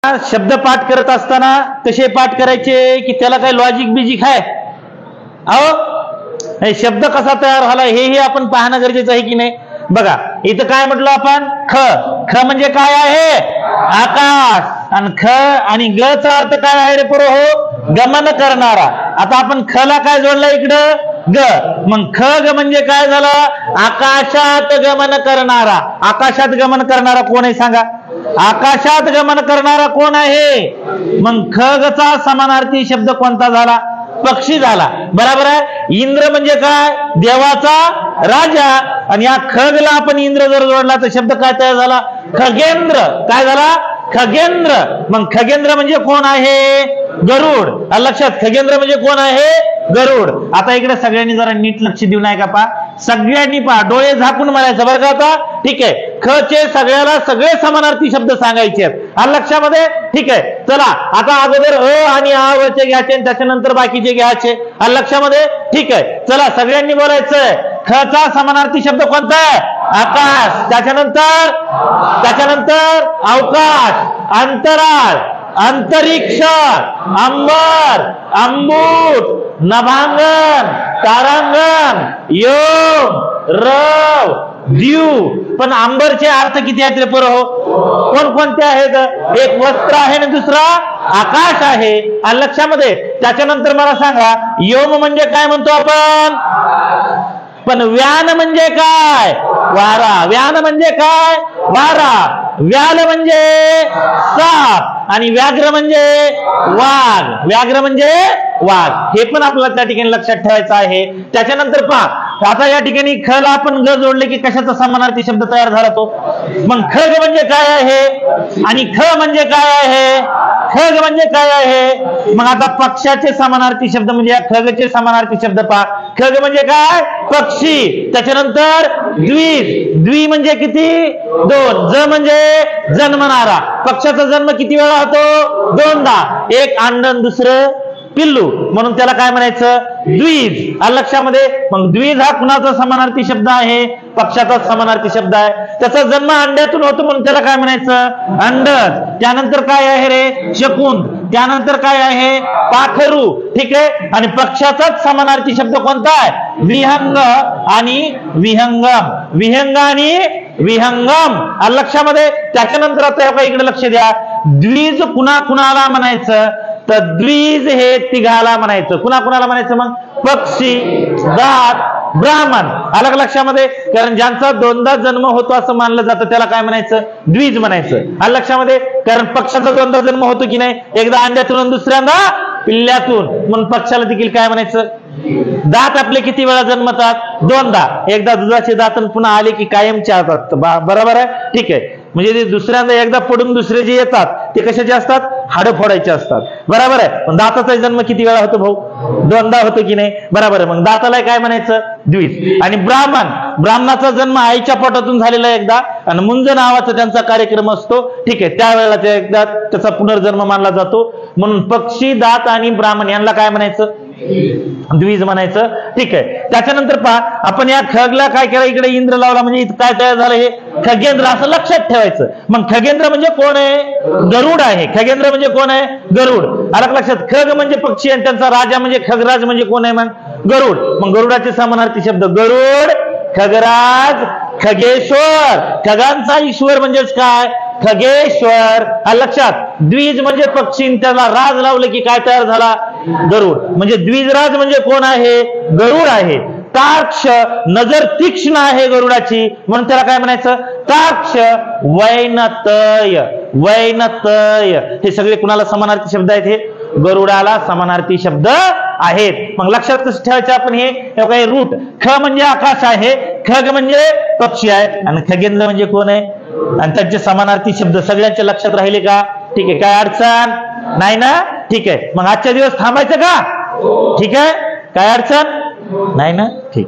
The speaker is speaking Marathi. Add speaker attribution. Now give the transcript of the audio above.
Speaker 1: शब्द पाठ करत असताना कसे पाठ करायचे की त्याला काही लॉजिक बिजिक आहे? अहो शब्द कसा तयार झाला हे आपण पाहणं गरजेचं आहे की नाही? बघा इथं काय म्हटलं आपण? ख. ख म्हणजे काय आहे? आकाश. आणि ख आणि ग चा अर्थ काय आहे रे पोरो? हो, गमन करणारा. आता आपण ख ला काय जोडलं इकडं? ग. मग ख ग म्हणजे काय झालं? आकाशात गमन करणारा. आकाशात गमन करणारा कोण आहे सांगा? आकाशात गमन करणारा कोण आहे? मग ख ग चा समानार्थी शब्द कोणता झाला? पक्षी झाला. बरोबर आहे. इंद्र म्हणजे काय? देवाचा राजा. आणि या खगला आपण इंद्र जर जोडला तर शब्द काय तयार झाला? खगेंद्र. काय झाला? खगेंद्र. मग खगेंद्र म्हणजे कोण आहे? गरुड. लक्षात, खगेंद्र म्हणजे कोण आहे? गरुड. आता इकडे सगळ्यांनी जरा नीट लक्ष देऊ नये का? पा सगळ्यांनी पा डोळे झाकून म्हणायचं बरं का? आता ठीक आहे. ख चे सगळ्याला सगळे समानार्थी शब्द सांगायचे आहेत लक्षामध्ये. ठीक आहे. चला आता अगोदर अ आणि आ वरचे घ्यायचे आणि त्याच्यानंतर बाकीचे घ्यायचे लक्षामध्ये. ठीक आहे. चला सगळ्यांनी बोलायचंय. ख चा समानार्थी शब्द कोणता आहे? आकाश. त्याच्यानंतर अवकाश, अंतराळ, अंतरिक्ष, अंबर, अंबूट, नभांगन, तारांगण, योग, रव, द्यू. पण अंबरचे अर्थ किती आहेत रे पोरं? हो, कोणकोणते आहेत? एक वस्त्र आहे आणि दुसरा आकाश आहे लक्षामध्ये. त्याच्यानंतर मला सांगा योम म्हणजे काय म्हणतो आपण? पण व्यान म्हणजे काय? वारा. व्यान म्हणजे काय? वारा. व्याल म्हणजे साप आणि व्याघ्र म्हणजे वाघ. व्याघ्र म्हणजे वाघ. हे पण आपल्याला त्या ठिकाणी लक्षात ठेवायचं आहे. त्याच्यानंतर पहा आता या ठिकाणी ख ला आपण ग जोडले की कशाचा समानार्थी शब्द तयार झाला तो? मग खग म्हणजे काय आहे आणि ख म्हणजे काय आहे? खग म्हणजे काय आहे? मग आता पक्षाचे समानार्थी शब्द म्हणजे या खगचे समानार्थी शब्द पहा. खग म्हणजे काय? पक्षी. त्याच्यानंतर द्विज. द्वि म्हणजे किती? दोन. ज म्हणजे जन्मणारा. पक्षाचा जन्म किती वेळा होतो? दोनदा. एक अंडन दुसरं पिल्लू, म्हणून त्याला काय म्हणायचं? द्विज लक्षामध्ये. मग द्विज हा कुणाचा समानार्थी शब्द आहे? पक्षाचा समानार्थी शब्द आहे. त्याचा जन्म अंड्यातून होतो म्हणून त्याला काय म्हणायचं? अंडज. त्यानंतर काय आहे रे? शकुन. त्यानंतर काय आहे? पाखरू. ठीक आहे. आणि पक्षाचाच समानार्थी शब्द कोणता आहे? विहंग आणि विहंगम. विहंग आणि विहंगम लक्षामध्ये. त्याच्यानंतर आता इकडे लक्ष द्या. द्विज कुणाला म्हणायचं? तर द्विज हे तिघाला म्हणायचं. कुणाला म्हणायचं? मग पक्षी, जात, ब्राह्मण. अलग लक्षामध्ये. कारण ज्यांचा दोनदा जन्म होतो असं मानलं जातं त्याला काय म्हणायचं? द्विज म्हणायचं लक्षामध्ये. कारण पक्षाचा दोनदा जन्म होतो की नाही? एकदा अंड्यातून आणि दुसऱ्यांदा पिल्ल्यातून. म्हणून पक्षाला देखील काय म्हणायचं? दात आपले किती वेळा जन्मतात? दोनदा. एकदा दुधाचे दात पुन्हा आले की कायमचे असतात. बरोबर आहे. ठीक आहे. म्हणजे ते दुसऱ्यांदा एकदा पडून दुसरे जे येतात ते कशाचे असतात? हाडं फोडायचे असतात. बरोबर आहे. पण दाताचा जन्म किती वेळा होतो भाऊ? दोनदा होतो की नाही? बरोबर आहे. मग दाताला काय म्हणायचं? द्विज. आणि ब्राह्मण. ब्राह्मणाचा जन्म आईच्या पोटातून झालेला एकदा आणि मुंज नावाचा त्यांचा कार्यक्रम असतो. ठीक आहे. त्यावेळेला ते एकदा त्याचा पुनर्जन्म मानला जातो. म्हणून पक्षी, दात आणि ब्राह्मण यांना काय म्हणायचं? द्विज म्हणायचं. ठीक आहे. त्याच्यानंतर पहा आपण या खगला काय केलं? इकडे इंद्र लावला म्हणजे इथं काय तयार झालं? हे खगेंद्र असं लक्षात ठेवायचं. मग खगेंद्र म्हणजे कोण आहे? गरुड आहे. खगेंद्र म्हणजे कोण आहे? गरुड. अलग लक्षात. खग म्हणजे पक्षी आणि त्यांचा राजा म्हणजे खगराज म्हणजे कोण आहे? मग गरुड. मग गरुडाचे समानार्थी शब्द गरुड, खगराज, खगेश्वर. खगांचा ईश्वर म्हणजेच काय? खगेश्वर लक्षात. द्विज म्हणजे पक्षी, त्याला राज लावलं की काय तयार झाला? गरुड. म्हणजे द्विजराज म्हणजे कोण आहे? गरुड आहे. तार्क्ष, नजर तीक्ष्ण आहे गरुडाची म्हणून त्याला काय म्हणायचं? तार्क्ष. वैनतय. वैनतय हे सगळे कुणाला समानार्थी शब्द आहेत? हे गरुडाला समानार्थी शब्द आहेत. मग लक्षात कसं ठेवायचं आपण? हे काही रूट. ख म्हणजे आकाश आहे. खग म्हणजे पक्षी आहे. आणि खगेंद्र म्हणजे कोण आहे? आणि त्यांचे समानार्थी शब्द सगळ्यांच्या लक्षात राहिले का? ठीक आहे. काय अडचण नाही ना? ठीक आहे. मग आजच्या दिवस थांबायचं का? ठीक आहे. काय अडचण नाही ना? ठीक.